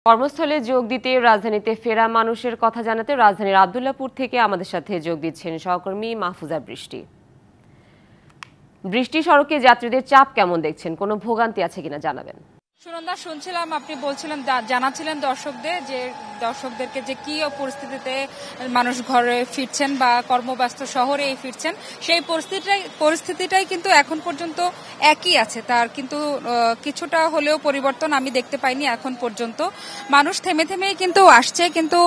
কর্মস্থলে যোগ দিতে রাজধানীতে ফেরা মানুষের কথা জানাতে রাজধানীর আব্দুল্লাহপুর থেকে আমাদের সাথে যোগ দিচ্ছেন সহকর্মী মাহফুজা বৃষ্টি। বৃষ্টি, সড়কে যাত্রীদের চাপ কেমন দেখছেন? কোনো ভোগান্তি আছে কিনা জানাবেন। সুনন্দা, শুনছিলাম আপনি বলছিলেন, জানাচ্ছিলেন দর্শকদেরকে যে কি পরিস্থিতিতে মানুষ ঘরে ফিরছেন বা কর্মব্যস্ত শহরে ফিরছেন, সেই পরিস্থিতিটাই কিন্তু এখন পর্যন্ত একই আছে। তার কিন্তু কিছুটা হলেও পরিবর্তন আমি দেখতে পাইনি এখন পর্যন্ত। মানুষ থেমে থেমেই কিন্তু আসছে, কিন্তু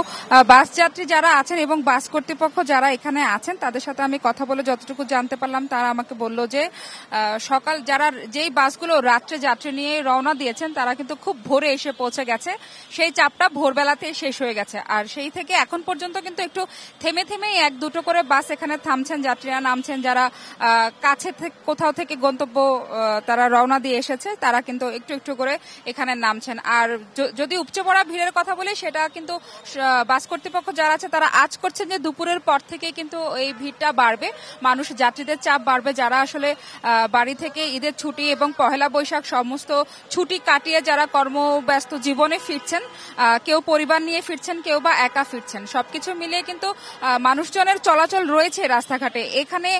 বাস যাত্রী যারা আছেন এবং বাস কর্তৃপক্ষ যারা এখানে আছেন তাদের সাথে আমি কথা বলে যতটুকু জানতে পারলাম, তারা আমাকে বলল যে সকাল যেই বাসগুলো রাত্রে যাত্রী নিয়ে রওনা দিয়েছে তারা কিন্তু খুব ভোরে এসে পৌঁছে গেছে, সেই চাপটা ভোরবেলাতে শেষ হয়ে গেছে। আর সেই থেকে এখন পর্যন্ত কিন্তু একটু থেমে থেমেই এক দুটো করে বাস এখানে থামছেন, যাত্রীরা নামছেন। যারা কাছে থেকে কোথাও থেকে গন্তব্য তারা রওনা দিয়ে এসেছে তারা কিন্তু একটু একটু করে এখানে নামছেন। আর যদি উপচে পড়া ভিড়ের কথা বলি, সেটা কিন্তু বাস কর্তৃপক্ষ যারা আছে তারা আজ করছেন যে দুপুরের পর থেকে কিন্তু এই ভিড়টা বাড়বে, মানুষ যাত্রীদের চাপ বাড়বে। যারা আসলে বাড়ি থেকে ঈদের ছুটি এবং পহেলা বৈশাখ সমস্ত ছুটি কাটিয়ে যারা কর্মব্যস্ত জীবনে ফিরছেন, কেউ পরিবার নিয়ে ফিরছেন, কেউ বা একা ফিরছেন, সবকিছু মিলিয়ে কিন্তু মানুষজনের চলাচল রয়েছে রাস্তাঘাটে। এখানে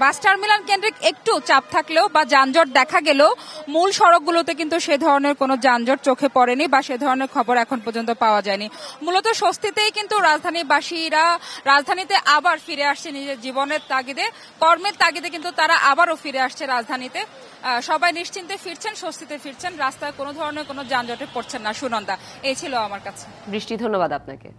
বাস টার্মিনাল কেন্দ্রিক একটু চাপ থাকলেও বা যানজট দেখা গেলেও মূল সড়কগুলোতে কিন্তু সে ধরনের কোনো যানজট চোখে পড়েনি বা সে ধরনের খবর এখন পর্যন্ত পাওয়া যায়নি। মূলত স্বস্তিতেই কিন্তু রাজধানীবাসীরা রাজধানীতে আবার ফিরে আসছে নিজের জীবনের তাগিদে, কর্মের তাগিদে কিন্তু তারা আবারও ফিরে আসছে রাজধানীতে। সবাই নিশ্চিন্তে ফিরছেন, স্বস্তিতে ফিরছেন, রাস্তায় কোনো ধরনের কোনো যানজটে পড়ছেন না। সুনন্দা, এই ছিল আমার কাছে। বৃষ্টি, ধন্যবাদ আপনাকে।